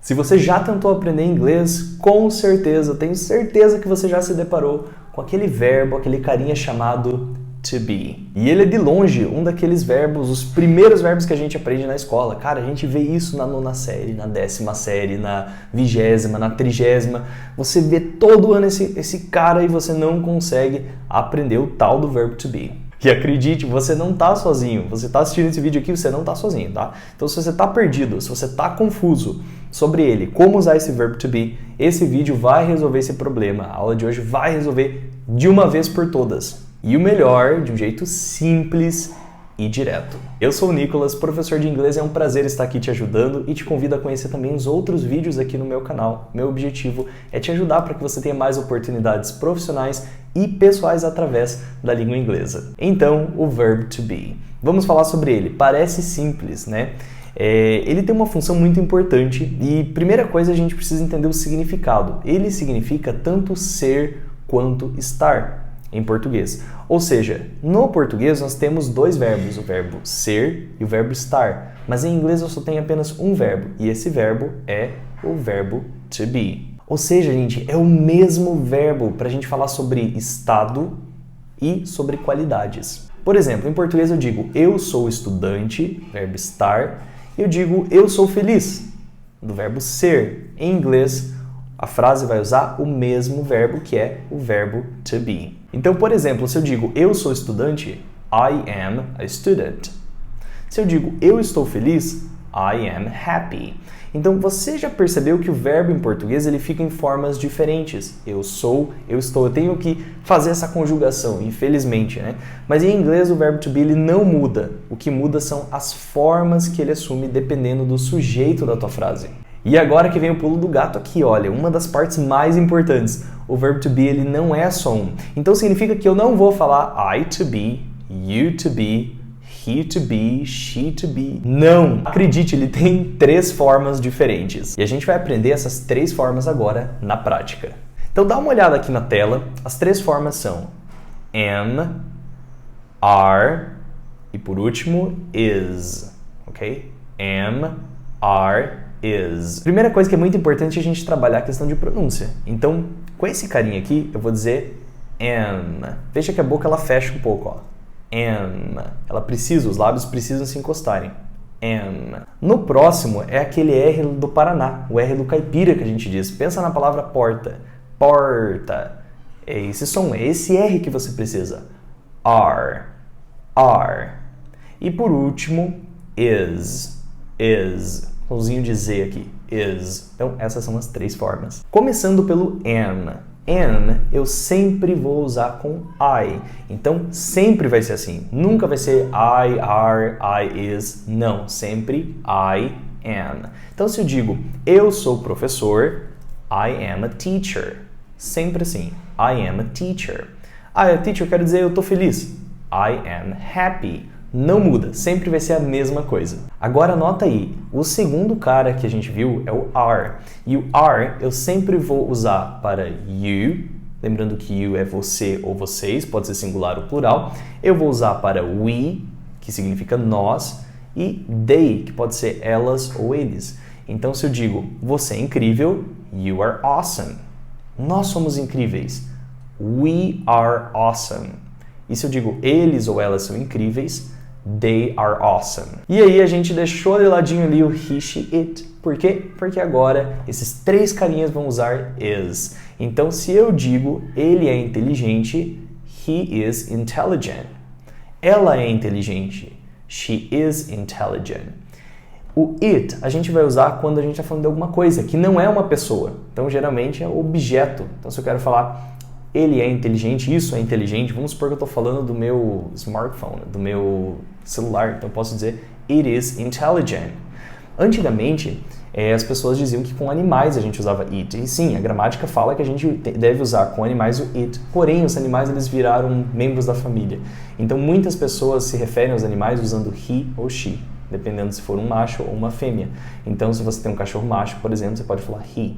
Se você já tentou aprender inglês, com certeza, tenho certeza que você já se deparou com aquele verbo, aquele carinha chamado to be. E ele é de longe um daqueles verbos, os primeiros verbos que a gente aprende na escola. Cara, a gente vê isso na 9ª série, na 10ª série, na 20ª, na 30ª. Você vê todo ano esse cara e você não consegue aprender o tal do verbo to be. E acredite, você não está sozinho. Você está assistindo esse vídeo aqui, você não está sozinho, tá? Então, se você está perdido, se você está confuso sobre ele, como usar esse verbo to be, esse vídeo vai resolver esse problema. A aula de hoje vai resolver de uma vez por todas. E o melhor, de um jeito simples e direto. Eu sou o Nicolas, professor de inglês, é um prazer estar aqui te ajudando e te convido a conhecer também os outros vídeos aqui no meu canal. Meu objetivo é te ajudar para que você tenha mais oportunidades profissionais e pessoais através da língua inglesa. Então, o verbo to be. Vamos falar sobre ele. Parece simples, né? Ele tem uma função muito importante e, primeira coisa, a gente precisa entender o significado. Ele significa tanto ser quanto estar em português. Ou seja, no português nós temos dois verbos, o verbo ser e o verbo estar. Mas em inglês eu só tenho apenas um verbo e esse verbo é o verbo to be. Ou seja, gente, é o mesmo verbo para a gente falar sobre estado e sobre qualidades. Por exemplo, em português eu digo eu sou estudante, verbo estar, e eu digo eu sou feliz, do verbo ser. Em inglês, a frase vai usar o mesmo verbo que é o verbo to be. Então, por exemplo, se eu digo eu sou estudante, I am a student. Se eu digo eu estou feliz, I am happy. Então, você já percebeu que o verbo em português ele fica em formas diferentes. Eu sou, eu estou. Eu tenho que fazer essa conjugação, infelizmente, né? Mas em inglês o verbo to be ele não muda. O que muda são as formas que ele assume dependendo do sujeito da tua frase. E agora que vem o pulo do gato aqui, olha, uma das partes mais importantes. O verbo to be ele não é só um. Então significa que eu não vou falar I to be, you to be, he to be, she to be. Não! Acredite, ele tem 3 formas diferentes. E a gente vai aprender essas 3 formas agora na prática. Então dá uma olhada aqui na tela. As 3 formas são am, are e por último is. Ok? Am, are, is. Primeira coisa que é muito importante é a gente trabalhar a questão de pronúncia. Então, com esse carinha aqui, eu vou dizer am. Veja que a boca ela fecha um pouco, ó. Am. Ela precisa, os lábios precisam se encostarem. Am. No próximo é aquele R do Paraná, o R do caipira que a gente diz. Pensa na palavra porta. Porta. É esse som, é esse R que você precisa. Are. Are. E por último, is. Is. Somzinho de Z aqui. Is. Então, essas são as 3 formas. Começando pelo am. Am, eu sempre vou usar com I. Então, sempre vai ser assim. Nunca vai ser I, are, I, is. Não, sempre I am. Então, se eu digo eu sou professor, I am a teacher. Sempre assim. I am a teacher. Ah, a teacher, eu quero dizer eu tô feliz. I am happy. Não muda, sempre vai ser a mesma coisa. Agora anota aí, o segundo cara que a gente viu é o are. E o are eu sempre vou usar para you, lembrando que you é você ou vocês, pode ser singular ou plural. Eu vou usar para we, que significa nós, e they, que pode ser elas ou eles. Então se eu digo você é incrível, you are awesome. Nós somos incríveis, we are awesome. E se eu digo eles ou elas são incríveis, they are awesome. E aí a gente deixou de ladinho ali o he, she, it. Por quê? Porque agora esses 3 carinhas vão usar is. Então se eu digo ele é inteligente, he is intelligent. Ela é inteligente, she is intelligent. O it a gente vai usar quando a gente está falando de alguma coisa que não é uma pessoa. Então geralmente é objeto. Então se eu quero falar ele é inteligente, isso é inteligente, vamos supor que eu estou falando do meu smartphone, do meu celular, então eu posso dizer it is intelligent. Antigamente, as pessoas diziam que com animais a gente usava it, e sim, a gramática fala que a gente deve usar com animais o it, porém os animais eles viraram membros da família. Então muitas pessoas se referem aos animais usando he ou she, dependendo se for um macho ou uma fêmea. Então se você tem um cachorro macho, por exemplo, você pode falar he.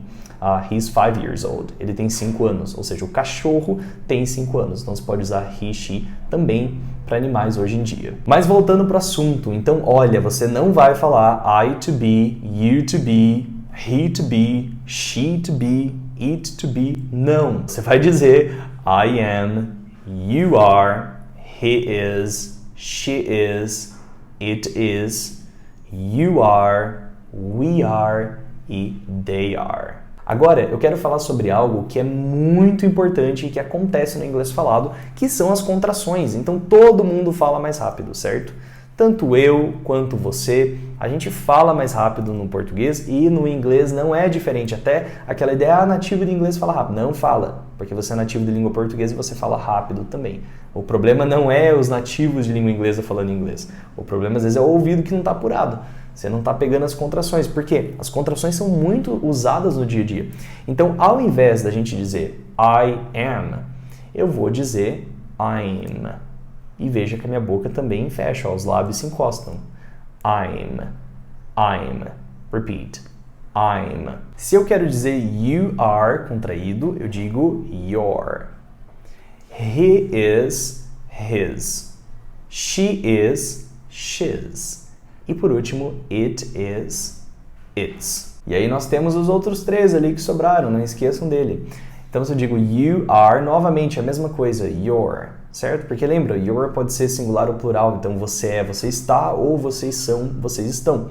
He's 5 years old. Ele tem 5 anos, ou seja, o cachorro tem 5 anos. Então você pode usar he, she também para animais hoje em dia. Mas voltando para o assunto, então olha, você não vai falar I to be, you to be, he to be, she to be, it to be. Não. Você vai dizer I am, you are, he is, she is, it is, you are, we are e they are. Agora, eu quero falar sobre algo que é muito importante e que acontece no inglês falado, que são as contrações. Então, todo mundo fala mais rápido, certo? Tanto eu quanto você, a gente fala mais rápido no português e no inglês não é diferente. Até aquela ideia, nativo de inglês fala rápido. Não fala, porque você é nativo de língua portuguesa e você fala rápido também. O problema não é os nativos de língua inglesa falando inglês. O problema, às vezes, é o ouvido que não está apurado. Você não está pegando as contrações. Por quê? As contrações são muito usadas no dia a dia. Então, ao invés da gente dizer I am, eu vou dizer I'm. E veja que a minha boca também fecha, ó, os lábios se encostam. I'm. Repeat. I'm. Se eu quero dizer you are contraído, eu digo your. He is his. She is she's. E por último, it is its. E aí nós temos os outros três ali que sobraram, não esqueçam dele. Então se eu digo you are, novamente a mesma coisa, your, certo? Porque lembra, your pode ser singular ou plural, então você é, você está, ou vocês são, vocês estão.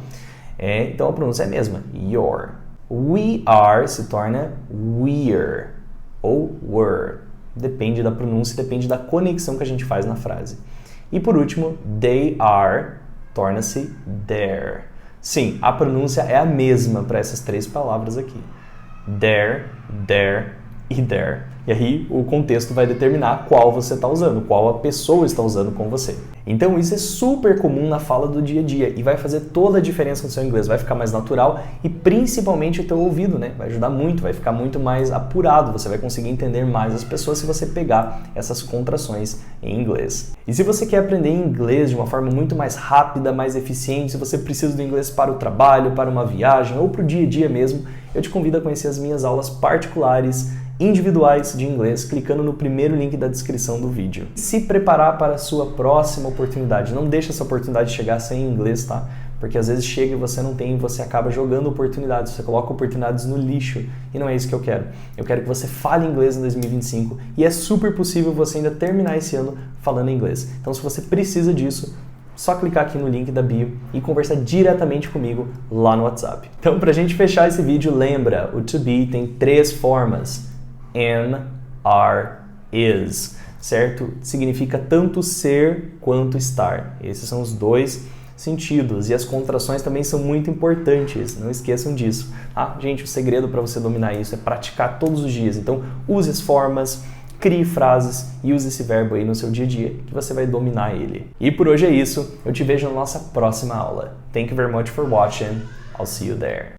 Então a pronúncia é a mesma, your. We are se torna we're ou were. Depende da pronúncia, depende da conexão que a gente faz na frase. E por último, they are torna-se there. Sim, a pronúncia é a mesma para essas três palavras aqui. There e there. E aí o contexto vai determinar qual você está usando, qual a pessoa está usando com você. Então isso é super comum na fala do dia a dia e vai fazer toda a diferença no seu inglês. Vai ficar mais natural e principalmente o teu ouvido, né? Vai ajudar muito, vai ficar muito mais apurado. Você vai conseguir entender mais as pessoas se você pegar essas contrações em inglês. E se você quer aprender inglês de uma forma muito mais rápida, mais eficiente, se você precisa do inglês para o trabalho, para uma viagem ou para o dia a dia mesmo, eu te convido a conhecer as minhas aulas particulares individuais de inglês, clicando no primeiro link da descrição do vídeo. Se preparar para a sua próxima oportunidade. Não deixe essa oportunidade chegar sem inglês, tá? Porque às vezes chega e você não tem, você acaba jogando oportunidades, você coloca oportunidades no lixo e não é isso que eu quero. Eu quero que você fale inglês em 2025 e é super possível você ainda terminar esse ano falando inglês. Então se você precisa disso, só clicar aqui no link da bio e conversar diretamente comigo lá no WhatsApp. Então, pra gente fechar esse vídeo, lembra, o to be tem três formas. Am, are, is, certo? Significa tanto ser quanto estar. Esses são os dois sentidos. E as contrações também são muito importantes, não esqueçam disso. Tá? Gente, o segredo para você dominar isso é praticar todos os dias. Então, use as formas, crie frases e use esse verbo aí no seu dia a dia, que você vai dominar ele. E por hoje é isso. Eu te vejo na nossa próxima aula. Thank you very much for watching. I'll see you there.